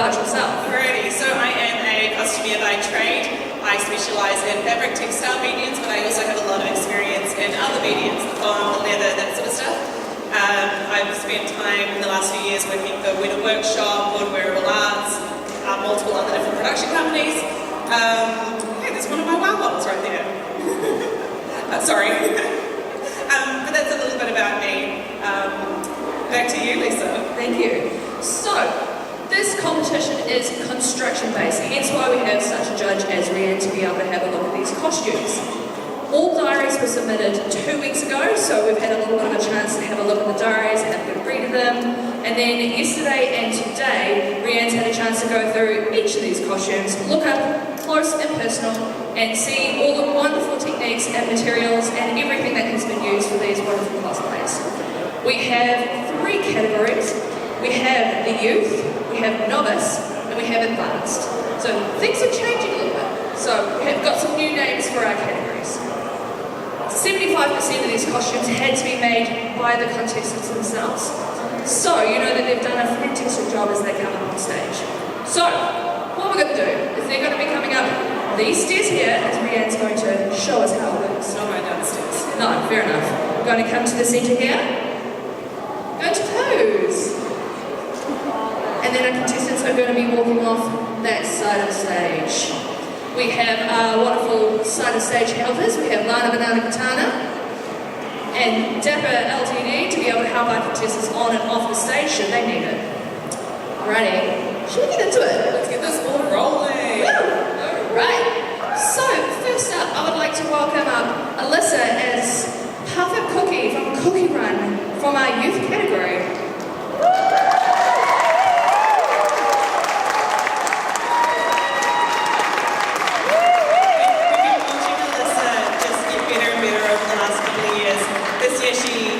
about yourself. Alrighty, so I am a costumier by trade. I specialise in fabric textile mediums, but I also have a lot of experience in other mediums, the foam, the leather, that sort of stuff. I've spent time in the last few years working for Winter Workshop, Wood Wearable Arts, multiple other different production companies. Hey, there's one of my wow models right there. Sorry. But that's a little bit about me. Back to you, Lisa. Thank you. So, this competition is construction based, hence why we have such a judge as Rianne to be able to have a look at these costumes. All diaries were submitted 2 weeks ago, so we've had a little bit of a chance to have a look at the diaries, have a good read of them, and then yesterday and today, Rianne's had a chance to go through each of these costumes, look up close and personal, and see all the wonderful techniques and materials and everything that has been used for these wonderful cosplays. We have 3 categories. We have the youth, we have novice, and we have advanced. So things are changing a little bit. So we have got some new names for our categories. 75% of these costumes had to be made by the contestants themselves. So you know that they've done a fantastic job as they come up on stage. So what we're going to do is they're going to be coming up these stairs here, as Rianne's going to show us how it works. Not right down the stairs. No, fair enough. We're going to come to the centre here. Going to pose. And then our contestants are going to be walking off that side of the stage. We have our wonderful side of stage helpers. We have Lana Banana Katana and Dapper LTD to be able to help our contestants on and off the stage should they need it. Alrighty, should we get into it? Let's get this all rolling. Alright, so first up I would like to welcome up Alyssa as Parfait Cookie from Cookie Run from our youth category.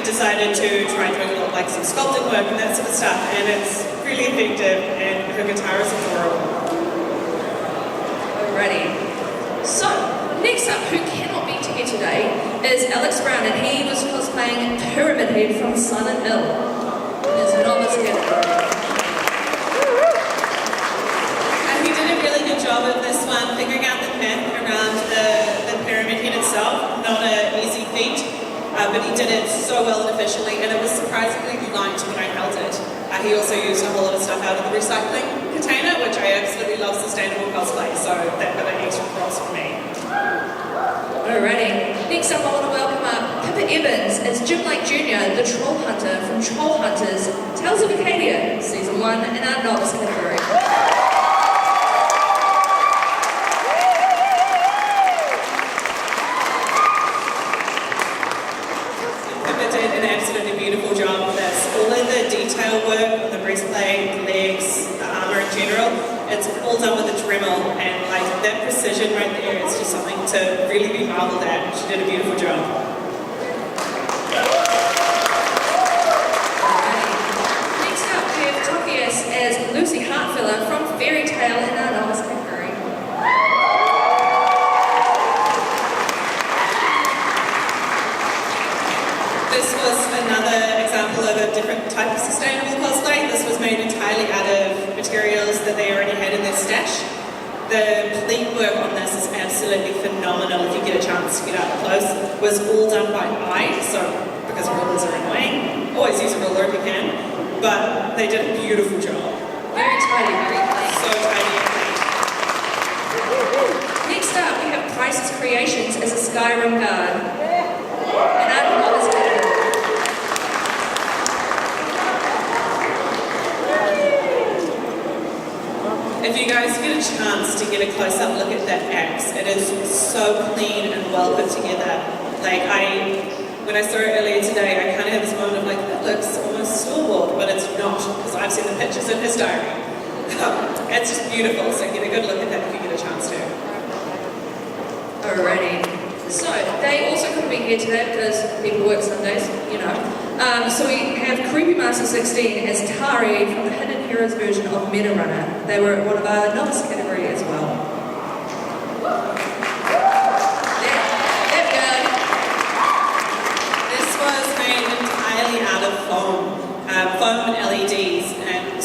Decided to try and do like some sculpting work and that sort of stuff, and it's really effective, and her guitar is adorable. Alrighty. So, next up, who cannot be here today, is Alex Brown, and he was cosplaying Pyramid Head from Silent Hill. There's a novice category. And he did a really good job of this one, figuring out the myth around the Pyramid Head itself. Not an easy feat. But he did it so well and efficiently, and it was surprisingly light when I held it. He also used a whole lot of stuff out of the recycling container, which I absolutely love sustainable cosplay, so that got an extra props for me. Alrighty, next up I want to welcome up Pippa Evans as Jim Lake Jr., the Troll Hunter from Trollhunters, Tales of Arcadia, Season 1 in our novice category. Work on the breastplate, the legs, the armour in general, it's all done with a Dremel, and like that precision right there is just something to really be marvelled at. She did a beautiful job. Next up we have Tokkias as Lucy Heartfilia from Fairy Tale in our novice category. This was another example of a different type of sustainable cosplay. This was made entirely out of materials that they already had in their stash. The pleat work on this is absolutely phenomenal. If you get a chance to get up close, it was all done by eye, so because rulers are annoying, always use a ruler if you can. But they did a beautiful job. Very tidy, very clean. So tidy and clean. Next up we have Price's Creations as a Skyrim guard. And our novice category. If you guys get a chance to get a close-up look at that axe, it is so clean and well put together. Like when I saw it earlier today, I kind of had this moment of like, that looks almost store-bought, but it's not, because I've seen the pictures in his diary. It's just beautiful, so get a good look at that if you get a chance to. Alrighty. So, they also couldn't be here today because people work Sundays, you know. So we have Creepy Master 16 as Tari from the Hidden Heroes version of Meta Runner. They were one of our novice category as well. There we go. This was made entirely out of foam and LEDs, and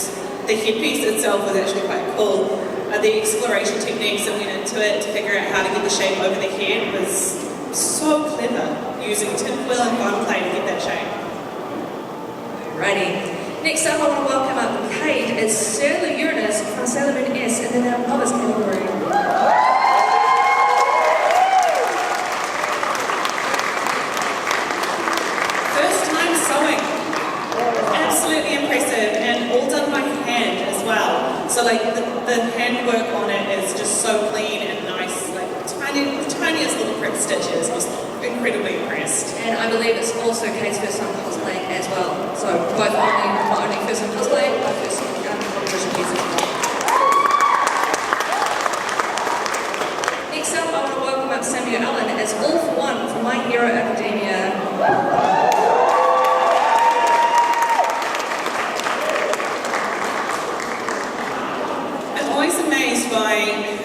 the headpiece itself was actually quite cool. The exploration techniques that went into it to figure out how to get the shape over the head was so clever, using tinfoil and foam clay to get that shape. Alrighty. Next up, I want to welcome up Kade as Sailor Uranus from Sailor Moon S in the Now Novice category. First time sewing. Absolutely impressive, and all done by hand as well. So like the handwork on it is just so clean and nice, like tiniest little prick stitches. I was incredibly impressed. And I believe it's also Kade's first time cosplaying as well. So both not only first time cosplay, but first time competition pieces. Next up, I want to welcome up Samuel Allen as All for One from My Hero Academia. By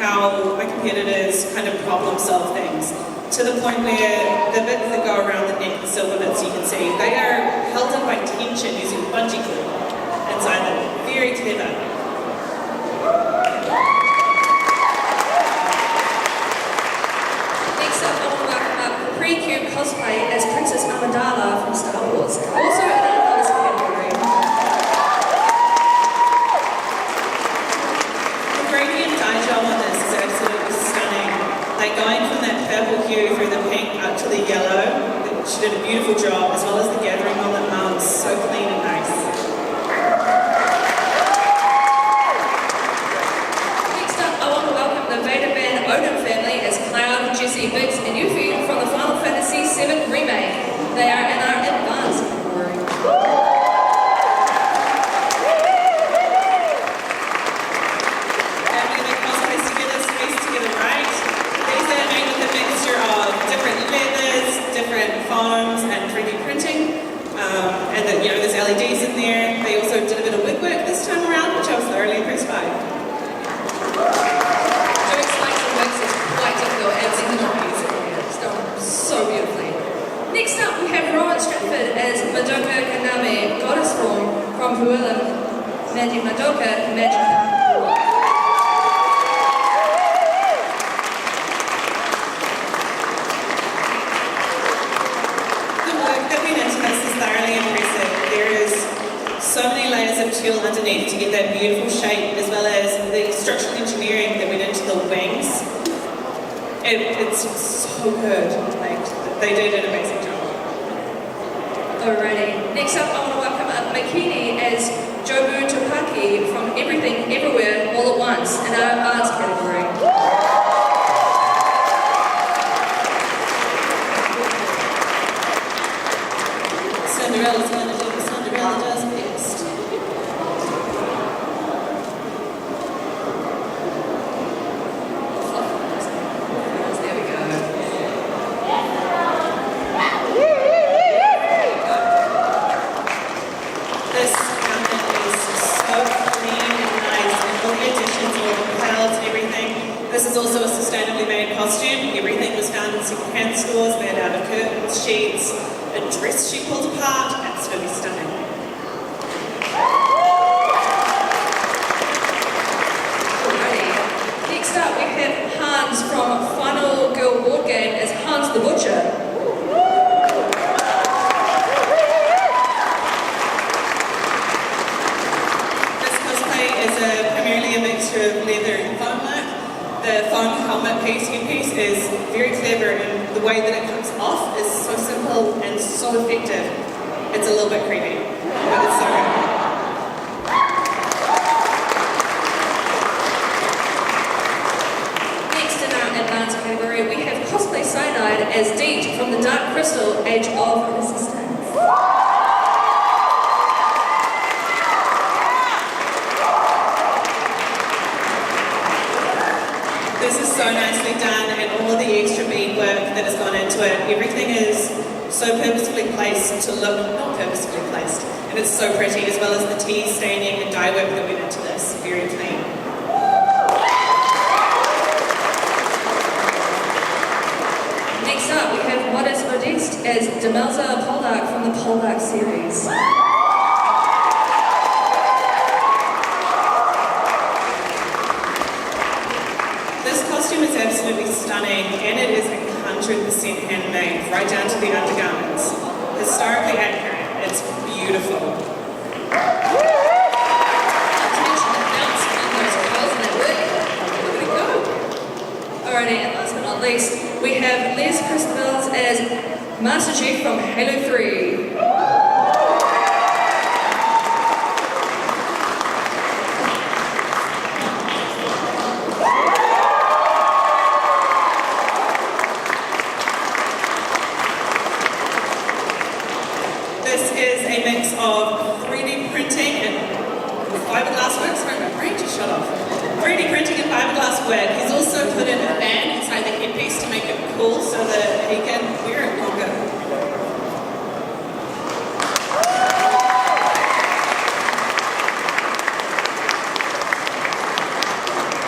how my competitors kind of problem solve things, to the point where the bits that go around the neck, the silver bits you can see, they are held in by tension using bungee cord inside them. Very clever. Next up, I want to welcome up Caricube cosplay as Princess Amidala from Star Wars. Also in another category. On this is absolutely stunning. Like going from that purple hue through the pink up to the yellow, she did a beautiful job, as well as the gathering on the mounts, so clean and nice. Next up, I want to welcome the Vader band Odin family as Cloud, Jessie, Biggs, and Yuffie from the Final Fantasy VII Remake. They are in our advanced category. Foams and 3D printing, and then there's LEDs in there. They also did a bit of wig work this time around, which I was thoroughly impressed by. Doing slides and wigs is quite difficult, and it's done so beautifully. Next up, we have Rowan Stratford as Madoka Kaname, goddess form from Huila, Madoka Magic. So many layers of tulle underneath to get that beautiful shape, as well as the structural engineering that went into the wings. It's so good. Like, they did an amazing job. Alrighty. Next up, I want to welcome up Makini as Jobu Topaki from Everything Everywhere All at Once in our arts category. Cinderella's going to do what Cinderella does best. There we go. This cabinet is so clean and nice, and all the additions, all the clouds and everything. This is also a sustainably made costume. Everything was found in second-hand stores, made out of curtains, sheets, a dress she pulled apart. Absolutely stunning. Alrighty. Next up, we have Hans from Final Girl Board Game as Hans the Butcher. This cosplay is primarily a mixture of leather and foam work. The foam helmet headpiece is very clever, and the way that it comes off is so simple and so effective. It's a little bit creepy, but it's so good. Next in our advanced category, we have Cosplay Cyanide as Deet from the Dark Crystal Age of Resistance. This is so nicely done, and all of the extra bead work that has gone into it. Everything is so purposefully placed to look not purposefully placed, and it's so pretty, as well as the tea staining and dye work that went into this. Very clean. Next up, we have Modest Modeste as Demelza Poldark from the Poldark series. absolutely stunning, and it is 100% handmade, right down to the undergarments. Historically accurate. It's beautiful. Alrighty, and last but not least, we have Les Christabels as Master Chief from Halo 3. This is a mix of 3D printing and fiberglass work. Sorry, my brain just shut off. 3D printing and fiberglass work. He's also put in a band inside the headpiece to make it cool so that he can wear it longer.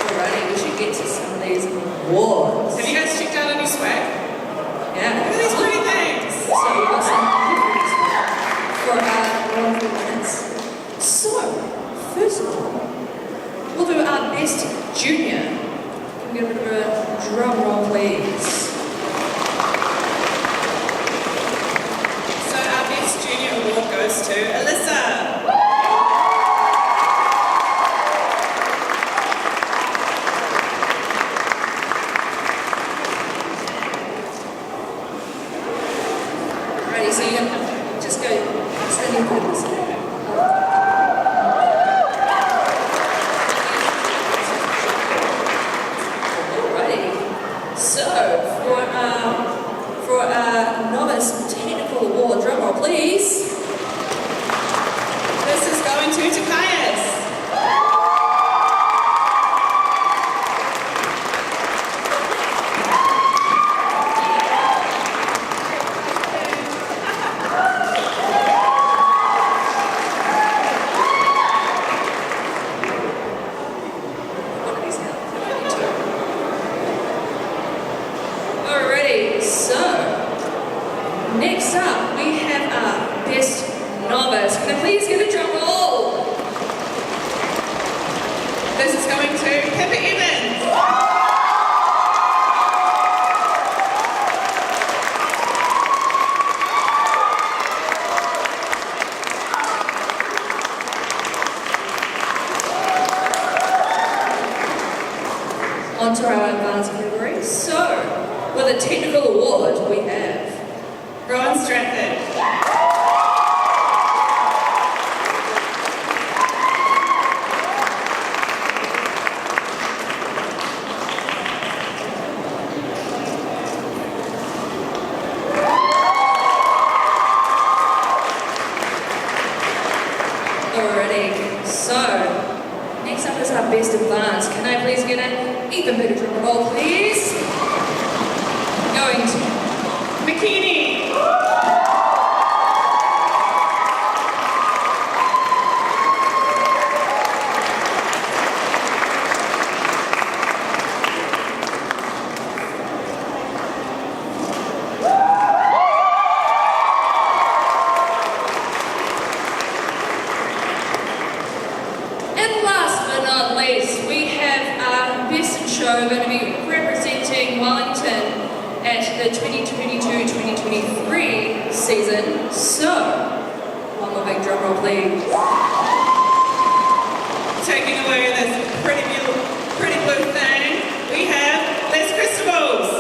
Alrighty, we should get to some of these awards. Have you guys checked out any swag? Yeah. Look at these pretty things. So we've got some goodies for our wonderful winners. So, first of all, we'll do our best junior. Can we get a drum roll, please? So our best junior award goes to Alyssa. Ready, so you just go standing for this. Alrighty. So for our novice technical award, drum roll, please. This is going to Tokkias. Alrighty, so next up we have our best novice. Can I please get a drum roll? This is going to Pippa Evans. On to our advanced category. So, with a technical award, we have Rowan Stratford. already. So, next up is our best advanced. Can I please get an even better drum roll, please? Going to Bikini. And last but not least, we have our best in show going to be representing Wellington at the 2022-2023 season. So, one more big drum roll, please. Taking away this pretty blue thing, we have Les Christabels.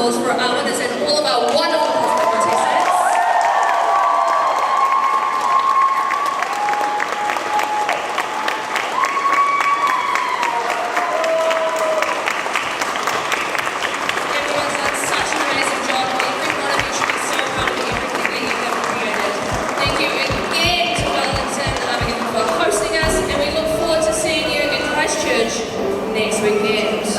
applause for our winners and all of our wonderful cosplay contestants. Everyone's done such an amazing job. Every one of you should be so proud of everything that you have created. Thank you again to Wellington for hosting us, and we look forward to seeing you in Christchurch next weekend.